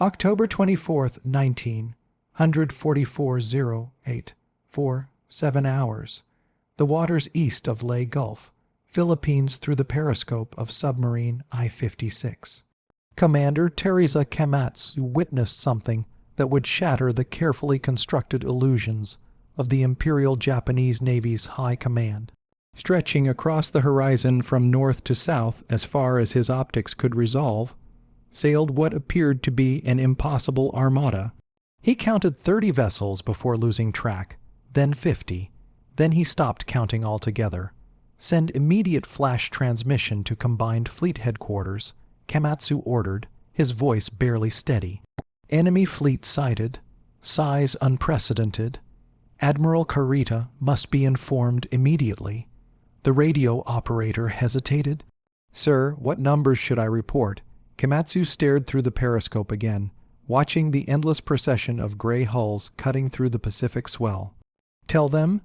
October 24th, 1944-08, 7 hours. The waters east of Leyte Gulf, Philippines through the periscope of submarine I-56. Commander Teresa Kamatsu witnessed something that would shatter the carefully constructed illusions of the Imperial Japanese Navy's high command. Stretching across the horizon from north to south as far as his optics could resolve, sailed what appeared to be an impossible armada. He counted 30 vessels before losing track, then 50. Then he stopped counting altogether. Send immediate flash transmission to Combined Fleet Headquarters, Kamatsu ordered, his voice barely steady. Enemy fleet sighted. Size unprecedented. Admiral Kurita must be informed immediately. The radio operator hesitated. Sir, what numbers should I report? Kamatsu stared through the periscope again, watching the endless procession of gray hulls cutting through the Pacific swell. Tell them,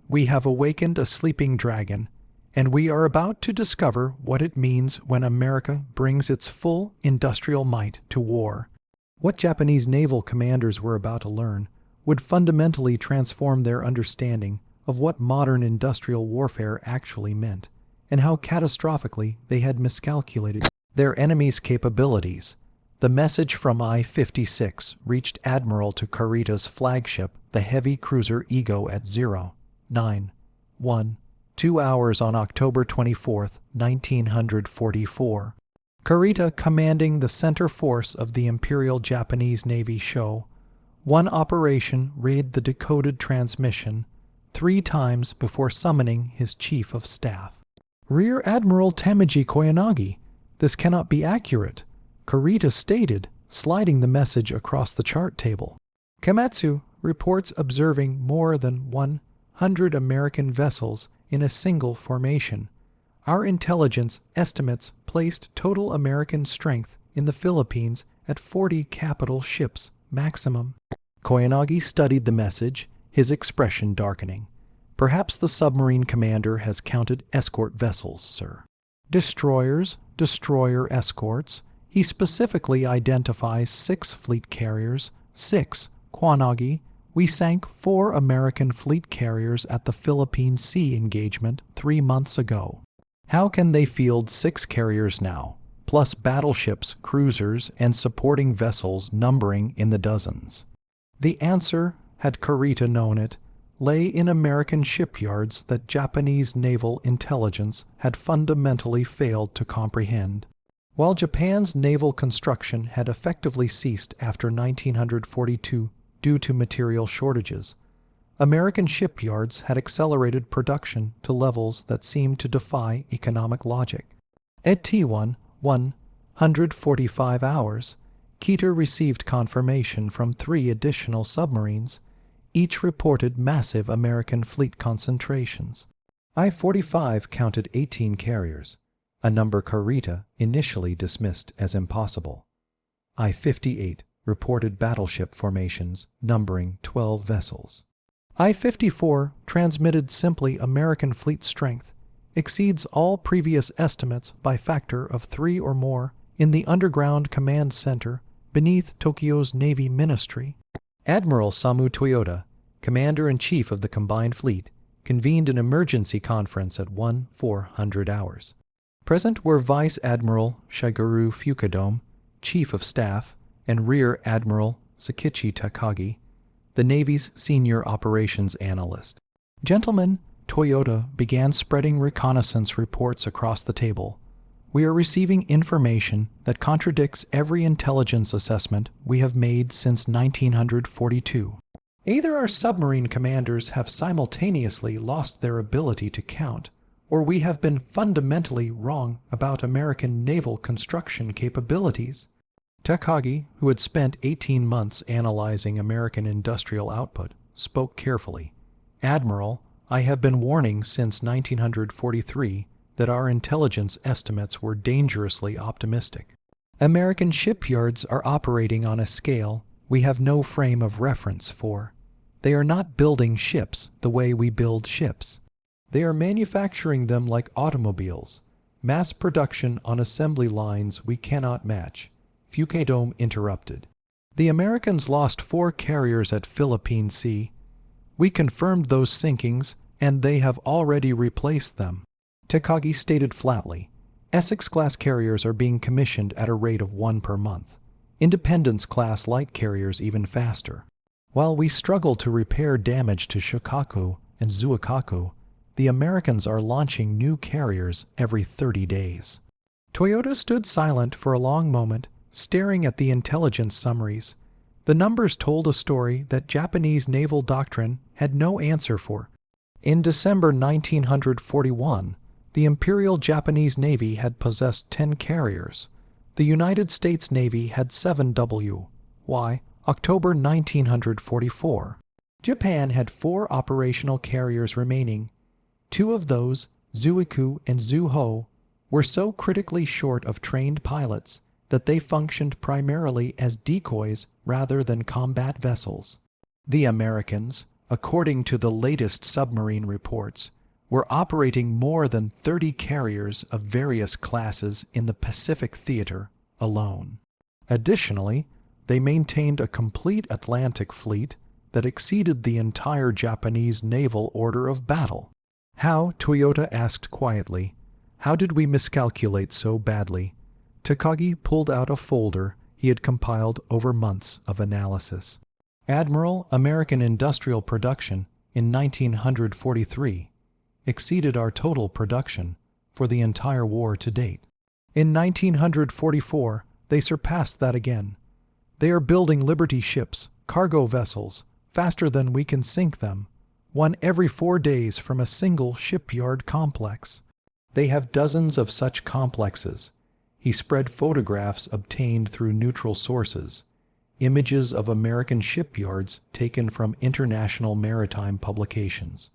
we have awakened a sleeping dragon, and we are about to discover what it means when America brings its full industrial might to war. What Japanese naval commanders were about to learn would fundamentally transform their understanding of what modern industrial warfare actually meant, and how catastrophically they had miscalculated their enemy's capabilities. The message from I-56 reached Admiral to Kurita's flagship, the heavy cruiser Ego at 2 hours on October 24, 1944. Kurita, commanding the center force of the Imperial Japanese Navy, show. One operation read the decoded transmission 3 times before summoning his chief of staff. Rear Admiral Tamaji Koyanagi, this cannot be accurate, Kurita stated, sliding the message across the chart table. Kamatsu reports observing more than 100 American vessels in a single formation. Our intelligence estimates placed total American strength in the Philippines at 40 capital ships maximum. Koyanagi studied the message, his expression darkening. Perhaps the submarine commander has counted escort vessels, sir. Destroyers, destroyer escorts. He specifically identifies 6 fleet carriers. 6. Koyanagi. We sank 4 American fleet carriers at the Philippine Sea engagement 3 months ago. How can they field 6 carriers now, plus battleships, cruisers, and supporting vessels numbering in the dozens? The answer, had Kurita known it, lay in American shipyards that Japanese naval intelligence had fundamentally failed to comprehend. While Japan's naval construction had effectively ceased after 1942 due to material shortages, American shipyards had accelerated production to levels that seemed to defy economic logic. At T1, 145 hours, Keter received confirmation from 3 additional submarines. Each reported massive American fleet concentrations. I-45 counted 18 carriers, a number Kurita initially dismissed as impossible. I-58 reported battleship formations numbering 12 vessels. I-54 transmitted simply American fleet strength, exceeds all previous estimates by factor of 3 or more in the underground command center beneath Tokyo's Navy Ministry. Admiral Samu Toyota, Commander-in-Chief of the Combined Fleet, convened an emergency conference at 400 hours. Present were Vice Admiral Shigeru Fukudome, Chief of Staff, and Rear Admiral Sakichi Takagi, the Navy's senior operations analyst. Gentlemen, Toyota began spreading reconnaissance reports across the table. We are receiving information that contradicts every intelligence assessment we have made since 1942. Either our submarine commanders have simultaneously lost their ability to count, or we have been fundamentally wrong about American naval construction capabilities. Takagi, who had spent 18 months analyzing American industrial output, spoke carefully. Admiral, I have been warning since 1943 that our intelligence estimates were dangerously optimistic. American shipyards are operating on a scale we have no frame of reference for. They are not building ships the way we build ships. They are manufacturing them like automobiles, mass production on assembly lines we cannot match. Fukaidome interrupted. The Americans lost 4 carriers at Philippine Sea. We confirmed those sinkings, and they have already replaced them. Takagi stated flatly. Essex-class carriers are being commissioned at a rate of 1 per month. Independence-class light carriers even faster. While we struggle to repair damage to Shokaku and Zuikaku, the Americans are launching new carriers every 30 days. Toyota stood silent for a long moment, staring at the intelligence summaries. The numbers told a story that Japanese naval doctrine had no answer for. In December 1941, the Imperial Japanese Navy had possessed 10 carriers. The United States Navy had 7 W.Y. October 1944. Japan had 4 operational carriers remaining. 2 of those, Zuiku and Zuho, were so critically short of trained pilots that they functioned primarily as decoys rather than combat vessels. The Americans, according to the latest submarine reports, were operating more than 30 carriers of various classes in the Pacific theater alone. Additionally, they maintained a complete Atlantic fleet that exceeded the entire Japanese naval order of battle. How, Toyota asked quietly, how did we miscalculate so badly? Takagi pulled out a folder he had compiled over months of analysis. Admiral, American industrial production in 1943 exceeded our total production for the entire war to date. In 1944, they surpassed that again. They are building Liberty ships, cargo vessels, faster than we can sink them, 1 every 4 days from a single shipyard complex. They have dozens of such complexes. He spread photographs obtained through neutral sources, images of American shipyards taken from international maritime publications.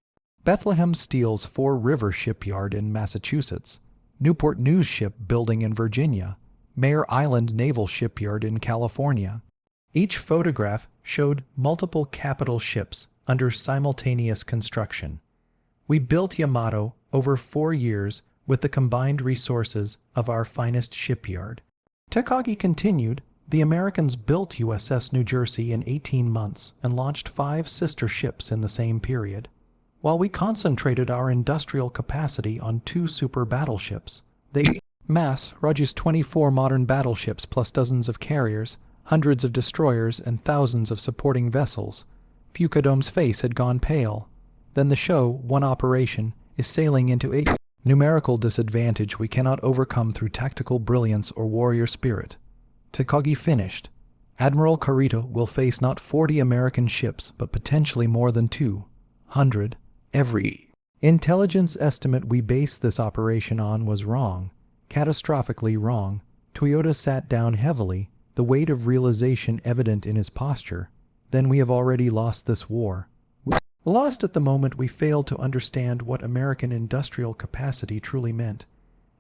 Bethlehem Steel's Fore River Shipyard in Massachusetts, Newport News Shipbuilding in Virginia, Mare Island Naval Shipyard in California. Each photograph showed multiple capital ships under simultaneous construction. We built Yamato over 4 years with the combined resources of our finest shipyard. Takagi continued, the Americans built USS New Jersey in 18 months and launched 5 sister ships in the same period. While we concentrated our industrial capacity on 2 super battleships, they mass Raj's 24 modern battleships plus dozens of carriers, hundreds of destroyers, and thousands of supporting vessels. Fukadome's face had gone pale. Then the show, one operation, is sailing into a numerical disadvantage we cannot overcome through tactical brilliance or warrior spirit. Takagi finished. Admiral Kurita will face not 40 American ships, but potentially more than 200. Every intelligence estimate we based this operation on was wrong, catastrophically wrong. Toyota sat down heavily, the weight of realization evident in his posture. Then we have already lost this war. Lost at the moment we failed to understand what American industrial capacity truly meant.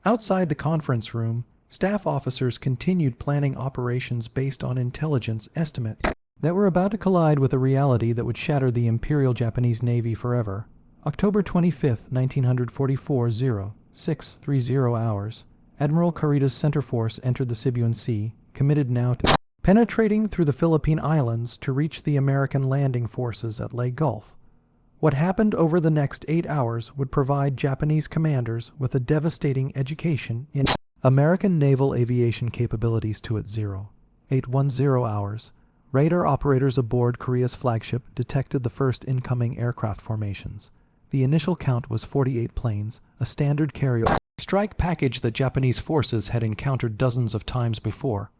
Outside the conference room, staff officers continued planning operations based on intelligence estimates that were about to collide with a reality that would shatter the Imperial Japanese Navy forever. October 25, 1944, 0630 hours. Admiral Kurita's center force entered the Sibuan Sea, committed now to penetrating through the Philippine Islands to reach the American landing forces at Leyte Gulf. What happened over the next 8 hours would provide Japanese commanders with a devastating education in American naval aviation capabilities to its 0810 hours. Radar operators aboard Korea's flagship detected the first incoming aircraft formations. The initial count was 48 planes, a standard carrier strike package that Japanese forces had encountered dozens of times before.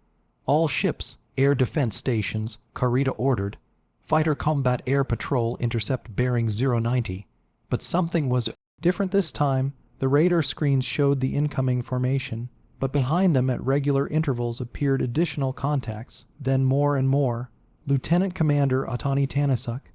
All ships, air defense stations, Kurita ordered. Fighter combat air patrol intercept bearing 090. But something was different this time. The radar screens showed the incoming formation, but behind them at regular intervals appeared additional contacts, then more and more. Lieutenant Commander Atani Tanasuke,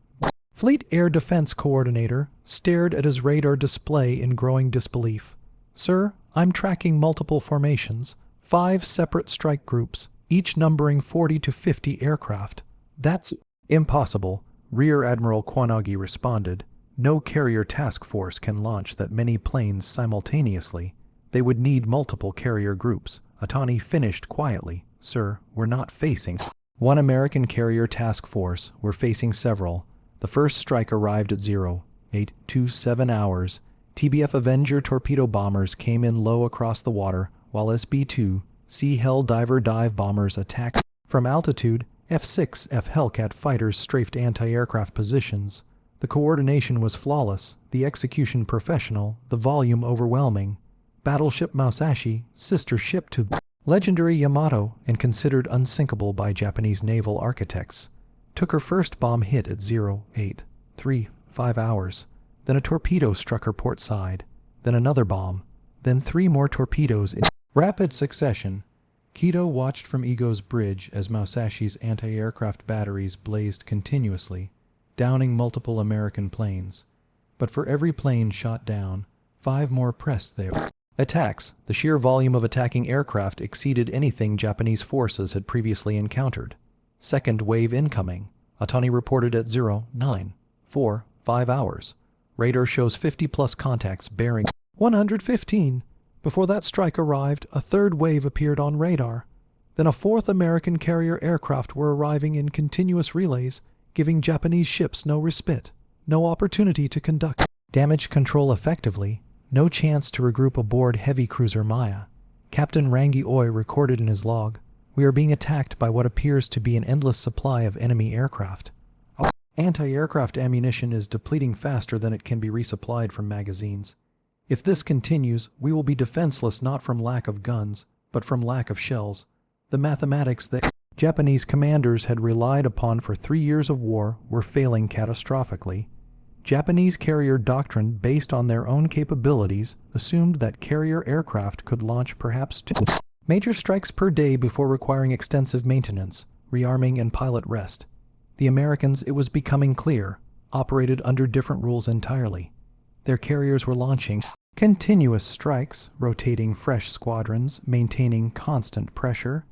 Fleet Air Defense Coordinator, stared at his radar display in growing disbelief. Sir, I'm tracking multiple formations, 5 separate strike groups, each numbering 40 to 50 aircraft. That's impossible, Rear Admiral Kwanagi responded. No carrier task force can launch that many planes simultaneously. They would need multiple carrier groups. Atani finished quietly, Sir, we're not facing one American carrier task force. We're facing several. The first strike arrived at 0827 hours. TBF Avenger torpedo bombers came in low across the water, while SB-2 Sea Hell dive bombers attacked from altitude. F-6F Hellcat fighters strafed anti-aircraft positions. The coordination was flawless, the execution professional, the volume overwhelming. Battleship Musashi, sister ship to legendary Yamato and considered unsinkable by Japanese naval architects, took her first bomb hit at 0835 hours. Then a torpedo struck her port side, then another bomb, then 3 more torpedoes in rapid succession. Kido watched from Ego's bridge as Musashi's anti-aircraft batteries blazed continuously, downing multiple American planes. But for every plane shot down, 5 more pressed their attacks. The sheer volume of attacking aircraft exceeded anything Japanese forces had previously encountered. Second wave incoming. Atani reported at 0945 hours. Radar shows 50-plus contacts bearing 115. Before that strike arrived, a third wave appeared on radar. Then a fourth American carrier aircraft were arriving in continuous relays, giving Japanese ships no respite, no opportunity to conduct damage control effectively, no chance to regroup aboard heavy cruiser Maya. Captain Rangi Oi recorded in his log, "We are being attacked by what appears to be an endless supply of enemy aircraft. Our anti-aircraft ammunition is depleting faster than it can be resupplied from magazines. If this continues, we will be defenseless not from lack of guns, but from lack of shells." The mathematics that Japanese commanders had relied upon for 3 years of war were failing catastrophically. Japanese carrier doctrine, based on their own capabilities, assumed that carrier aircraft could launch perhaps 2 major strikes per day before requiring extensive maintenance, rearming, and pilot rest. The Americans, it was becoming clear, operated under different rules entirely. Their carriers were launching continuous strikes, rotating fresh squadrons, maintaining constant pressure.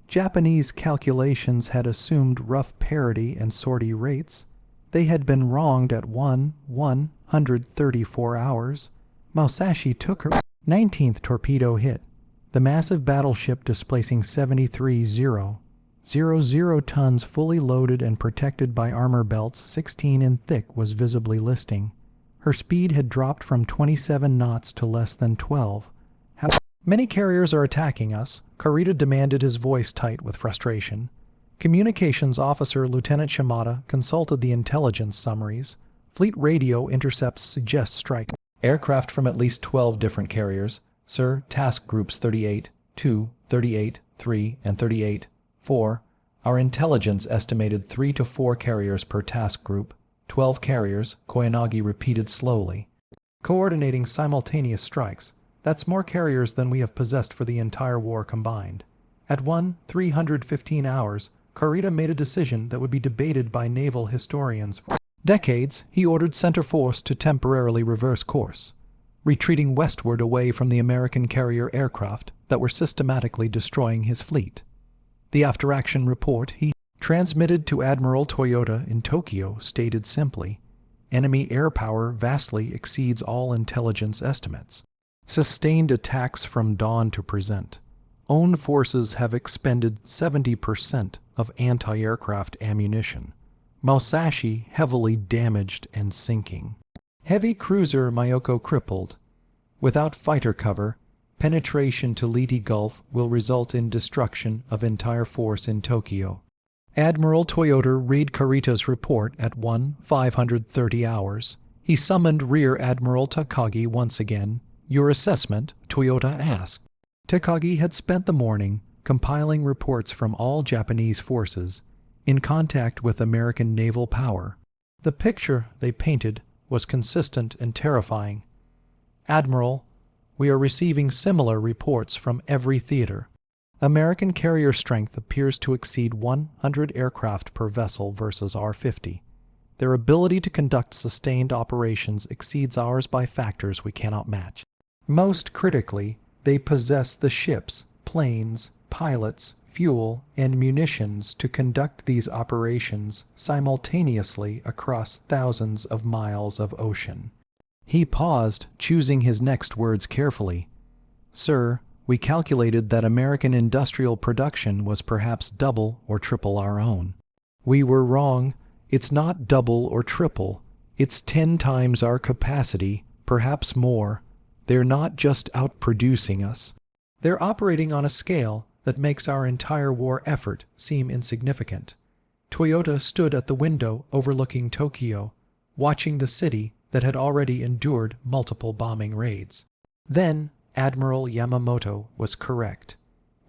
Japanese calculations had assumed rough parity and sortie rates. They had been wronged at 134 hours. Musashi took her 19th torpedo hit. The massive battleship, displacing 73,000 tons, fully loaded and protected by armor belts 16 in thick, was visibly listing. Her speed had dropped from 27 knots to less than 12. "How many carriers are attacking us?" Kurita demanded, his voice tight with frustration. Communications officer Lieutenant Shimada consulted the intelligence summaries. Fleet radio intercepts suggest strike aircraft from at least 12 different carriers. Sir, task groups 38, 2, 38, 3, and 38, 4. Our intelligence estimated 3 to 4 carriers per task group. 12 carriers, Koyanagi repeated slowly. Coordinating simultaneous strikes. That's more carriers than we have possessed for the entire war combined. At 315 hours, Kurita made a decision that would be debated by naval historians for decades. He ordered center force to temporarily reverse course, retreating westward away from the American carrier aircraft that were systematically destroying his fleet. The after-action report he transmitted to Admiral Toyota in Tokyo stated simply, "Enemy air power vastly exceeds all intelligence estimates. Sustained attacks from dawn to present. Own forces have expended 70% of anti-aircraft ammunition. Musashi heavily damaged and sinking. Heavy cruiser Myoko crippled. Without fighter cover, penetration to Leyte Gulf will result in destruction of entire force in Tokyo." Admiral Toyota read Kurita's report at 530 hours. He summoned Rear Admiral Takagi once again. "Your assessment?" Toyota asked. Takagi had spent the morning compiling reports from all Japanese forces in contact with American naval power. The picture they painted was consistent and terrifying. "Admiral, we are receiving similar reports from every theater. American carrier strength appears to exceed 100 aircraft per vessel versus our 50. Their ability to conduct sustained operations exceeds ours by factors we cannot match. Most critically, they possess the ships, planes, pilots, fuel, and munitions to conduct these operations simultaneously across thousands of miles of ocean." He paused, choosing his next words carefully. "Sir, We calculated that American industrial production was perhaps double or triple our own. We were wrong. It's not double or triple. It's 10 times our capacity, perhaps more. They're not just outproducing us. They're operating on a scale that makes our entire war effort seem insignificant. Toyota stood at the window overlooking Tokyo, watching the city that had already endured multiple bombing raids. Then Admiral Yamamoto was correct.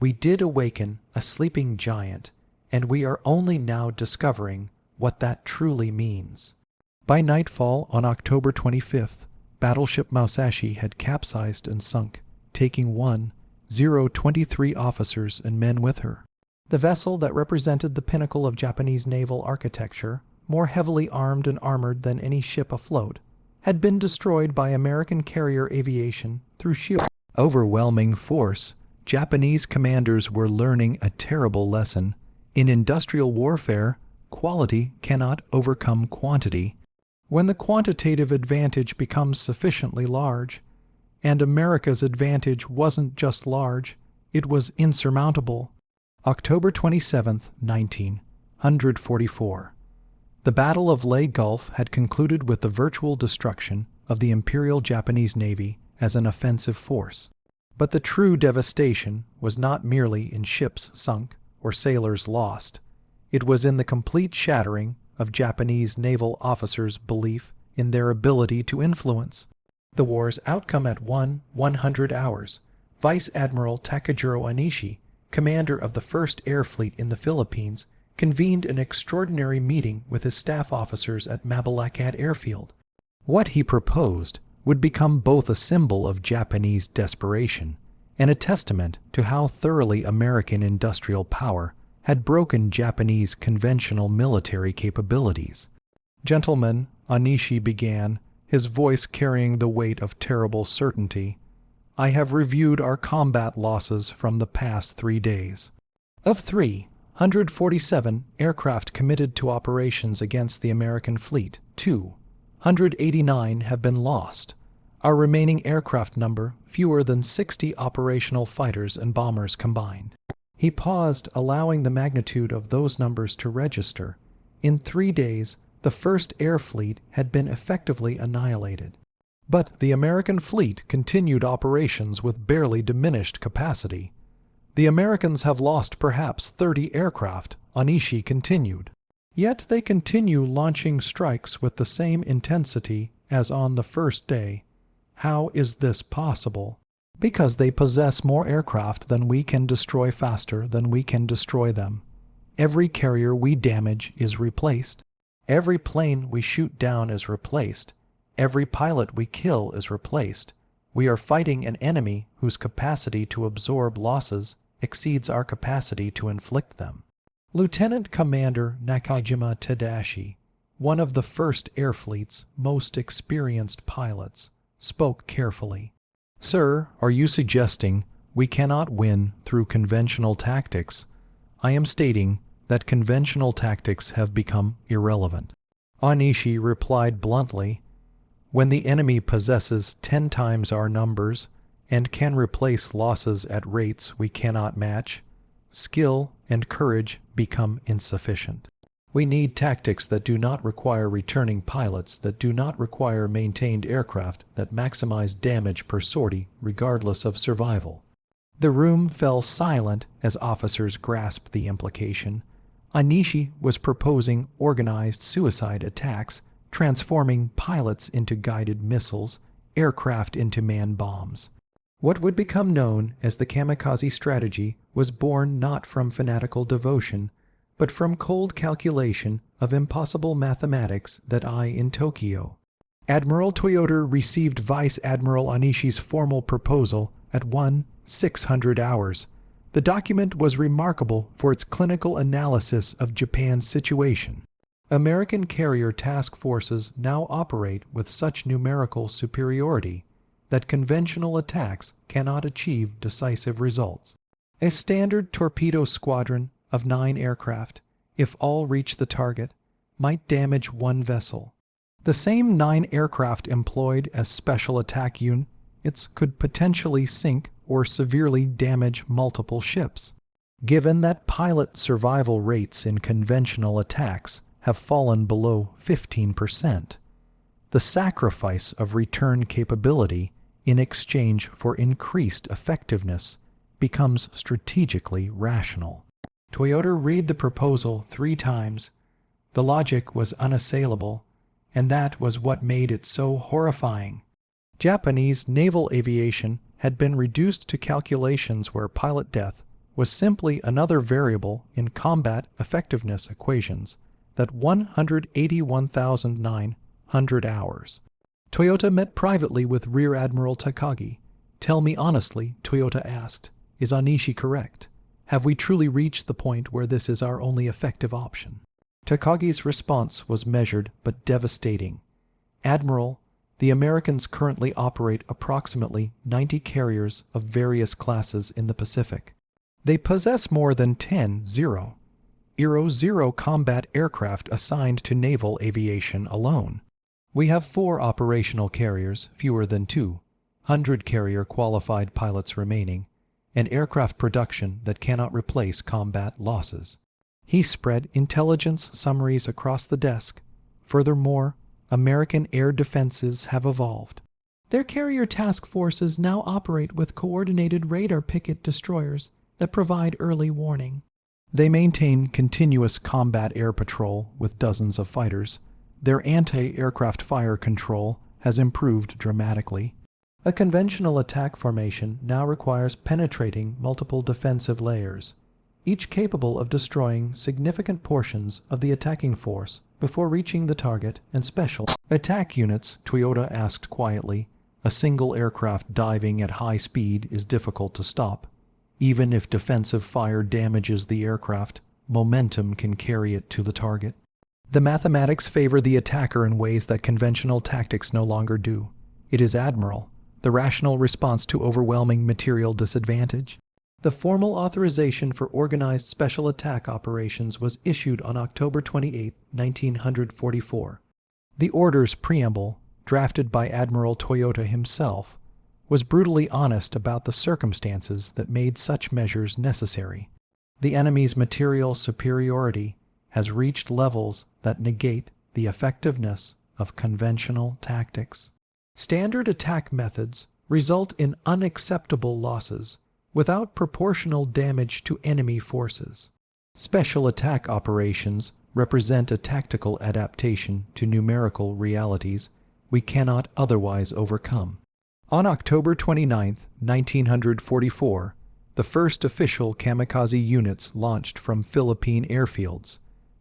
We did awaken a sleeping giant, and we are only now discovering what that truly means. By nightfall on October 25th, battleship Musashi had capsized and sunk, taking 23 officers and men with her. The vessel that represented the pinnacle of Japanese naval architecture, more heavily armed and armored than any ship afloat, had been destroyed by American carrier aviation through sheer overwhelming force. Japanese commanders were learning a terrible lesson. In industrial warfare, quality cannot overcome quantity. When the quantitative advantage becomes sufficiently large, and America's advantage wasn't just large, it was insurmountable. October 27, 1944. The Battle of Leyte Gulf had concluded with the virtual destruction of the Imperial Japanese Navy as an offensive force. But the true devastation was not merely in ships sunk or sailors lost. It was in the complete shattering of Japanese naval officers' belief in their ability to influence the war's outcome. At 100 hours, Vice Admiral Takajiro Anishi, commander of the 1st Air Fleet in the Philippines, convened an extraordinary meeting with his staff officers at Mabalacat Airfield. What he proposed would become both a symbol of Japanese desperation and a testament to how thoroughly American industrial power had broken Japanese conventional military capabilities. "Gentlemen," Anishi began, his voice carrying the weight of terrible certainty, "I have reviewed our combat losses from the past 3 days. Of 347 aircraft committed to operations against the American fleet, 289 have been lost. Our remaining aircraft number fewer than 60 operational fighters and bombers combined." He paused, allowing the magnitude of those numbers to register. In 3 days, the 1st Air Fleet had been effectively annihilated. But the American fleet continued operations with barely diminished capacity. "The Americans have lost perhaps 30 aircraft," Anishi continued. "Yet they continue launching strikes with the same intensity as on the first day. How is this possible? Because they possess more aircraft than we can destroy faster than we can destroy them. Every carrier we damage is replaced. Every plane we shoot down is replaced. Every pilot we kill is replaced. We are fighting an enemy whose capacity to absorb losses exceeds our capacity to inflict them." Lieutenant Commander Nakajima Tadashi, one of the 1st Air Fleet's most experienced pilots, spoke carefully. "Sir, are you suggesting we cannot win through conventional tactics? I am stating that conventional tactics have become irrelevant." Anishi replied bluntly, "When the enemy possesses 10 times our numbers and can replace losses at rates we cannot match, skill and courage become insufficient. We need tactics that do not require returning pilots, that do not require maintained aircraft, that maximize damage per sortie regardless of survival." The room fell silent as officers grasped the implication. Anishi was proposing organized suicide attacks, transforming pilots into guided missiles, aircraft into man bombs. What would become known as the kamikaze strategy was born not from fanatical devotion, but from cold calculation of impossible mathematics that I in Tokyo. Admiral Toyota received Vice Admiral Anishi's formal proposal at 600 hours. The document was remarkable for its clinical analysis of Japan's situation. American carrier task forces now operate with such numerical superiority that conventional attacks cannot achieve decisive results. A standard torpedo squadron of 9 aircraft, if all reach the target, might damage 1 vessel. The same 9 aircraft employed as special attack units, it could potentially sink or severely damage multiple ships. Given that pilot survival rates in conventional attacks have fallen below 15%, the sacrifice of return capability in exchange for increased effectiveness becomes strategically rational. Toyota read the proposal 3 times. The logic was unassailable, and that was what made it so horrifying. Japanese naval aviation had been reduced to calculations where pilot death was simply another variable in combat effectiveness equations that 181,900 hours. Toyota met privately with Rear Admiral Takagi. "Tell me honestly," Toyota asked, "is Onishi correct? Have we truly reached the point where this is our only effective option?" Takagi's response was measured but devastating. "Admiral, the Americans currently operate approximately 90 carriers of various classes in the Pacific. They possess more than 10 0 combat aircraft assigned to naval aviation alone. We have 4 operational carriers, fewer than 200 carrier qualified pilots remaining, and aircraft production that cannot replace combat losses." He spread intelligence summaries across the desk. Furthermore, American air defenses have evolved. Their carrier task forces now operate with coordinated radar picket destroyers that provide early warning. They maintain continuous combat air patrol with dozens of fighters. Their anti-aircraft fire control has improved dramatically. A conventional attack formation now requires penetrating multiple defensive layers, each capable of destroying significant portions of the attacking force before reaching the target, and special attack units, Toyota asked quietly. A single aircraft diving at high speed is difficult to stop. Even if defensive fire damages the aircraft, momentum can carry it to the target. The mathematics favor the attacker in ways that conventional tactics no longer do. It is Admiral, the rational response to overwhelming material disadvantage. The formal authorization for organized special attack operations was issued on October 28, 1944. The order's preamble, drafted by Admiral Toyota himself, was brutally honest about the circumstances that made such measures necessary. The enemy's material superiority has reached levels that negate the effectiveness of conventional tactics. Standard attack methods result in unacceptable losses without proportional damage to enemy forces. Special attack operations represent a tactical adaptation to numerical realities we cannot otherwise overcome. On October 29, 1944, the first official kamikaze units launched from Philippine airfields.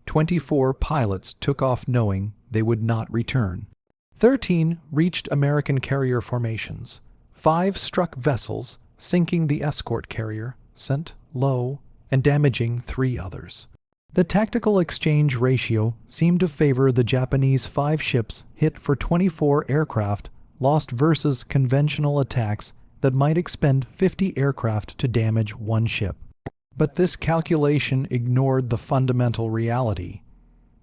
24 pilots took off knowing they would not return. 13 reached American carrier formations. 5 struck vessels, sinking the escort carrier, sent low, and damaging 3 others. The tactical exchange ratio seemed to favor the Japanese 5 ships hit for 24 aircraft lost versus conventional attacks that might expend 50 aircraft to damage 1 ship. But this calculation ignored the fundamental reality.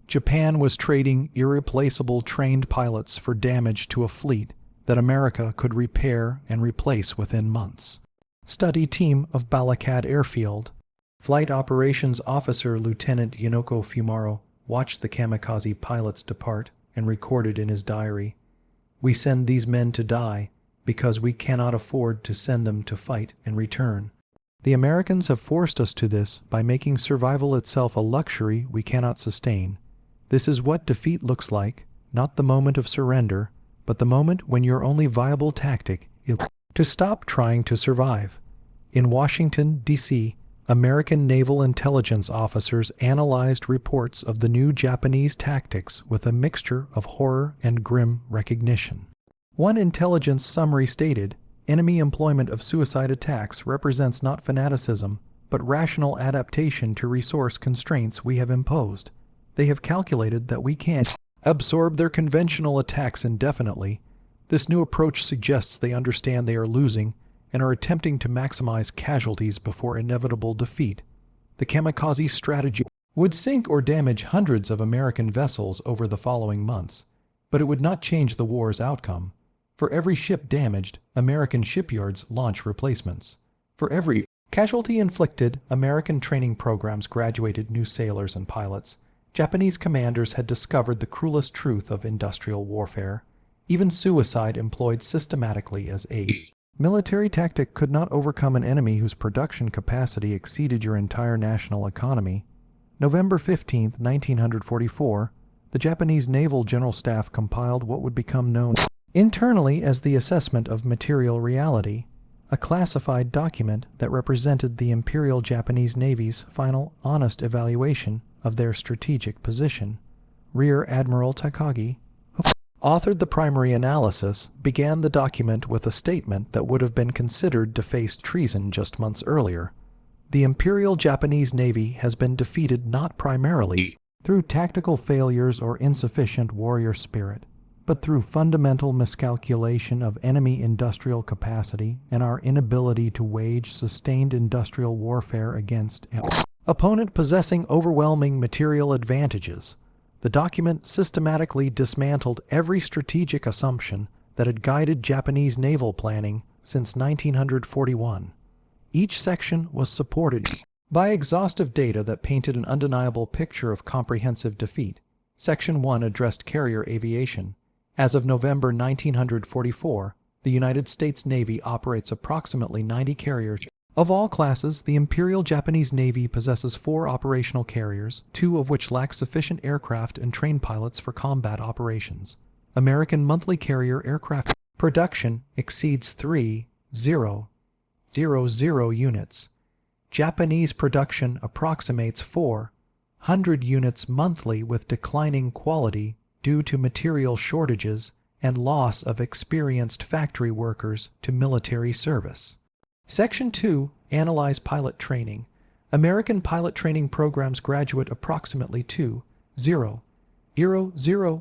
Japan was trading irreplaceable trained pilots for damage to a fleet that America could repair and replace within months. Study team of Balakad Airfield. Flight Operations Officer Lieutenant Yonoko Fumaro watched the kamikaze pilots depart and recorded in his diary, "We send these men to die because we cannot afford to send them to fight and return. The Americans have forced us to this by making survival itself a luxury we cannot sustain. This is what defeat looks like, not the moment of surrender, but the moment when your only viable tactic is to stop trying to survive." In Washington, D.C., American naval intelligence officers analyzed reports of the new Japanese tactics with a mixture of horror and grim recognition. One intelligence summary stated, "Enemy employment of suicide attacks represents not fanaticism, but rational adaptation to resource constraints we have imposed. They have calculated that we can't absorb their conventional attacks indefinitely. This new approach suggests they understand they are losing and are attempting to maximize casualties before inevitable defeat. The kamikaze strategy would sink or damage hundreds of American vessels over the following months, but it would not change the war's outcome. For every ship damaged, American shipyards launch replacements. For every casualty inflicted, American training programs graduated new sailors and pilots. Japanese commanders had discovered the cruelest truth of industrial warfare. Even suicide employed systematically as a military tactic could not overcome an enemy whose production capacity exceeded your entire national economy. November 15, 1944, the Japanese Naval General Staff compiled what would become known internally as the Assessment of Material Reality, a classified document that represented the Imperial Japanese Navy's final, honest evaluation of their strategic position. Rear Admiral Takagi, who authored the primary analysis, began the document with a statement that would have been considered defaced treason just months earlier. The Imperial Japanese Navy has been defeated not primarily through tactical failures or insufficient warrior spirit, but through fundamental miscalculation of enemy industrial capacity and our inability to wage sustained industrial warfare against an opponent possessing overwhelming material advantages. The document systematically dismantled every strategic assumption that had guided Japanese naval planning since 1941. Each section was supported by exhaustive data that painted an undeniable picture of comprehensive defeat. Section 1 addressed carrier aviation. As of November 1944, the United States Navy operates approximately 90 carriers. Of all classes, the Imperial Japanese Navy possesses 4 operational carriers, 2 of which lack sufficient aircraft and trained pilots for combat operations. American monthly carrier aircraft production exceeds 3,000 units. Japanese production approximates 400 units monthly with declining quality due to material shortages and loss of experienced factory workers to military service. Section 2 Analyze pilot training. American pilot training programs graduate approximately 2,000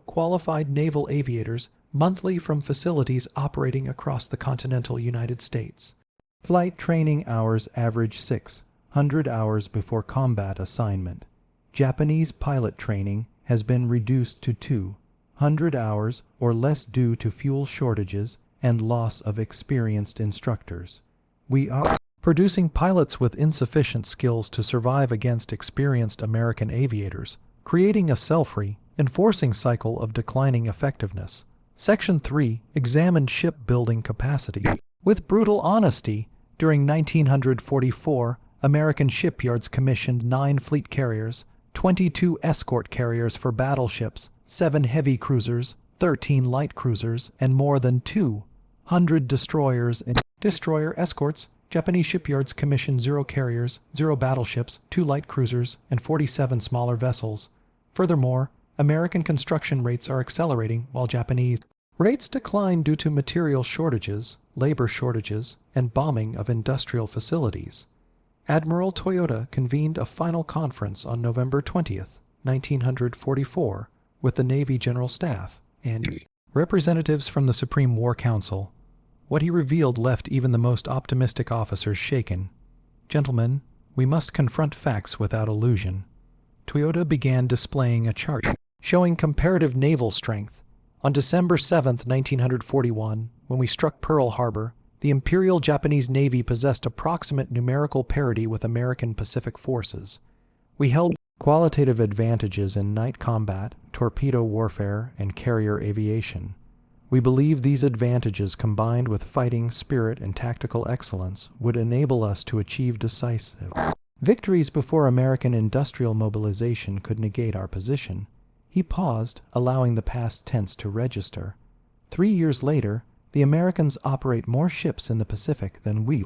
qualified naval aviators monthly from facilities operating across the continental United States. Flight training hours average 600 hours before combat assignment. Japanese pilot training has been reduced to 200 hours or less due to fuel shortages and loss of experienced instructors. We are producing pilots with insufficient skills to survive against experienced American aviators, creating a self-reinforcing cycle of declining effectiveness. Section 3 examined shipbuilding capacity. With brutal honesty, during 1944, American shipyards commissioned 9 fleet carriers, 22 escort carriers for battleships, 7 heavy cruisers, 13 light cruisers, and more than 200 destroyers and destroyer escorts. Japanese shipyards commissioned 0 carriers, 0 battleships, 2 light cruisers, and 47 smaller vessels. Furthermore, American construction rates are accelerating while Japanese rates decline due to material shortages, labor shortages, and bombing of industrial facilities. Admiral Toyota convened a final conference on November 20, 1944, with the Navy General Staff and representatives from the Supreme War Council. What he revealed left even the most optimistic officers shaken. Gentlemen, we must confront facts without illusion. Toyota began displaying a chart showing comparative naval strength. On December 7, 1941, when we struck Pearl Harbor, the Imperial Japanese Navy possessed approximate numerical parity with American Pacific forces. We held qualitative advantages in night combat, torpedo warfare, and carrier aviation. We believe these advantages, combined with fighting spirit and tactical excellence, would enable us to achieve decisive victories before American industrial mobilization could negate our position. He paused, allowing the past tense to register. 3 years later, the Americans operate more ships in the Pacific than we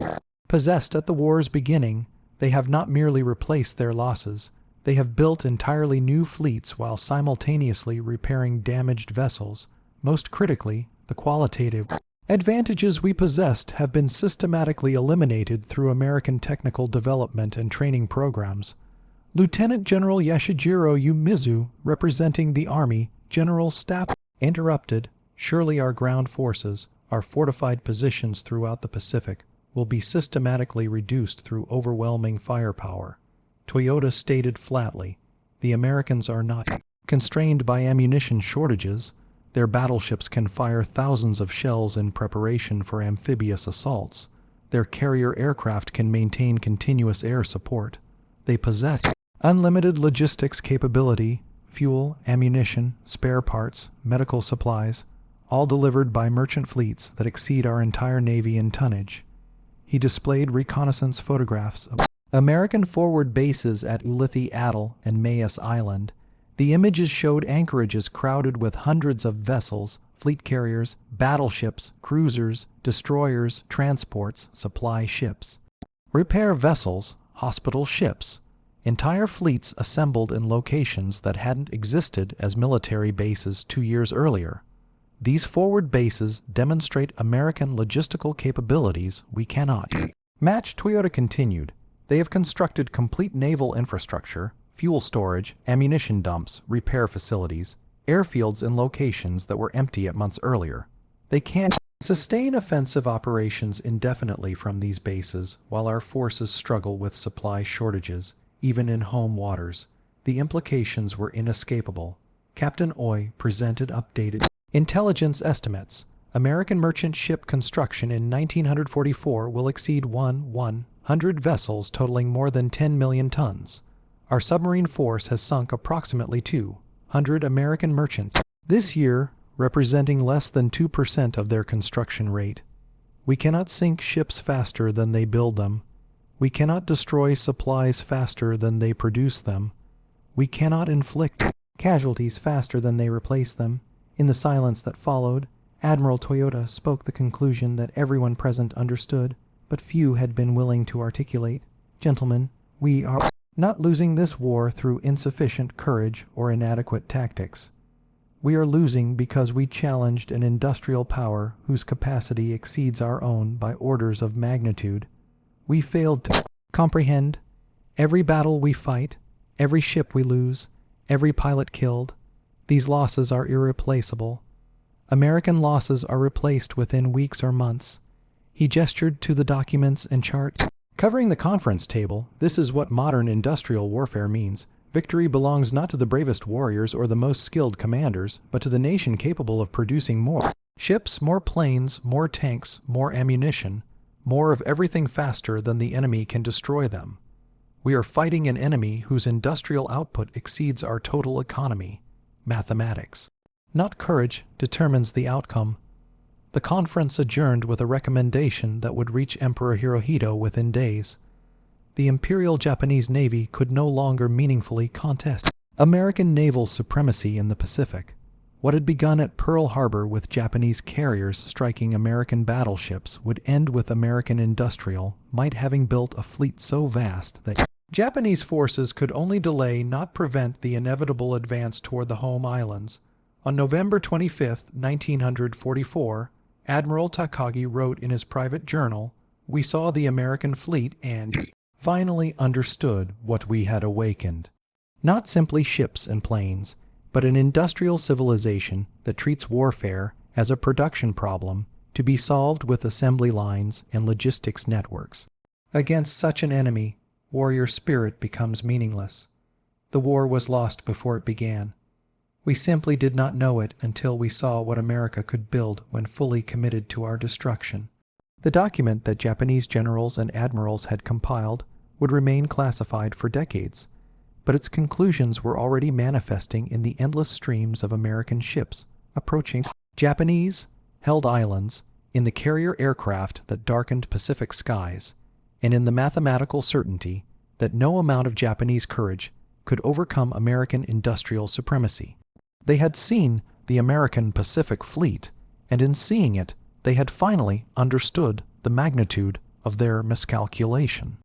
possessed at the war's beginning. They have not merely replaced their losses, they have built entirely new fleets while simultaneously repairing damaged vessels. Most critically, the qualitative advantages we possessed have been systematically eliminated through American technical development and training programs. Lieutenant General Yashijiro Umizu, representing the Army General Staff, interrupted. Surely our ground forces, our fortified positions throughout the Pacific, will be systematically reduced through overwhelming firepower. Toyota stated flatly, the Americans are not constrained by ammunition shortages. Their battleships can fire thousands of shells in preparation for amphibious assaults. Their carrier aircraft can maintain continuous air support. They possess unlimited logistics capability, fuel, ammunition, spare parts, medical supplies, all delivered by merchant fleets that exceed our entire Navy in tonnage. He displayed reconnaissance photographs of American forward bases at Ulithi Atoll and Mayas Island. The images showed anchorages crowded with hundreds of vessels, fleet carriers, battleships, cruisers, destroyers, transports, supply ships, repair vessels, hospital ships, entire fleets assembled in locations that hadn't existed as military bases 2 years earlier. These forward bases demonstrate American logistical capabilities we cannot match. Toyota continued. They have constructed complete naval infrastructure, fuel storage, ammunition dumps, repair facilities, airfields in locations that were empty at months earlier. They can't sustain offensive operations indefinitely from these bases while our forces struggle with supply shortages, even in home waters. The implications were inescapable. Captain Oy presented updated intelligence estimates. American merchant ship construction in 1944 will exceed 100 vessels totaling more than 10 million tons. Our submarine force has sunk approximately 200 American merchant this year, representing less than 2% of their construction rate. We cannot sink ships faster than they build them. We cannot destroy supplies faster than they produce them. We cannot inflict casualties faster than they replace them. In the silence that followed, Admiral Toyota spoke the conclusion that everyone present understood, but few had been willing to articulate. Gentlemen, we are not losing this war through insufficient courage or inadequate tactics. We are losing because we challenged an industrial power whose capacity exceeds our own by orders of magnitude. We failed to comprehend. Every battle we fight, every ship we lose, every pilot killed, these losses are irreplaceable. American losses are replaced within weeks or months. He gestured to the documents and charts covering the conference table. This is what modern industrial warfare means. Victory belongs not to the bravest warriors or the most skilled commanders, but to the nation capable of producing more ships, more planes, more tanks, more ammunition, more of everything faster than the enemy can destroy them. We are fighting an enemy whose industrial output exceeds our total economy. Mathematics, not courage, determines the outcome. The conference adjourned with a recommendation that would reach Emperor Hirohito within days. The Imperial Japanese Navy could no longer meaningfully contest American naval supremacy in the Pacific. What had begun at Pearl Harbor with Japanese carriers striking American battleships would end with American industrial might having built a fleet so vast that Japanese forces could only delay, not prevent, the inevitable advance toward the home islands. On November 25, 1944, Admiral Takagi wrote in his private journal, "We saw the American fleet and finally understood what we had awakened. Not simply ships and planes, but an industrial civilization that treats warfare as a production problem to be solved with assembly lines and logistics networks. Against such an enemy, warrior spirit becomes meaningless. The war was lost before it began. We simply did not know it until we saw what America could build when fully committed to our destruction." The document that Japanese generals and admirals had compiled would remain classified for decades, but its conclusions were already manifesting in the endless streams of American ships approaching Japanese-held islands, in the carrier aircraft that darkened Pacific skies, and in the mathematical certainty that no amount of Japanese courage could overcome American industrial supremacy. They had seen the American Pacific Fleet, and in seeing it, they had finally understood the magnitude of their miscalculation.